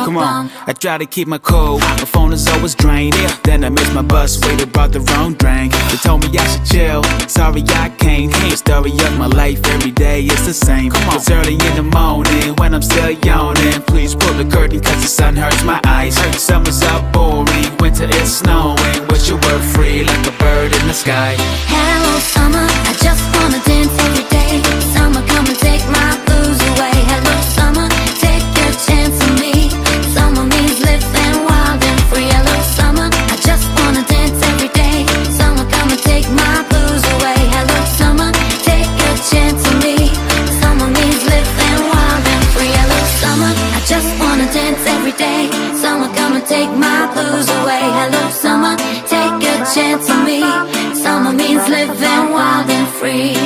Come on, I try to keep my cool, my phone is always drained. Then I miss my bus, waited, brought the wrong drink. They told me I should chill, sorry I can't. The story of my life, every day is the same. It's early in the morning, when I'm still yawning. Please pull the curtain, cause the sun hurts my eyes. Summer's out boring, winter is snowing. Wish you were free, like a bird in the sky. Hello summer, I just wanna dance every day. Summer, come and take my blues away. Hello summer, take a chance on me. Summer means living wild and free. Hello summer, I just wanna dance every day. Summer, come and take my blues away. Hello summer, take a chance on me. Summer means living wild and free. Hello summer, I just wanna dance every day. Summer, come and take my blues away. Hello summer, take a chance on me. Summer means living wild and free.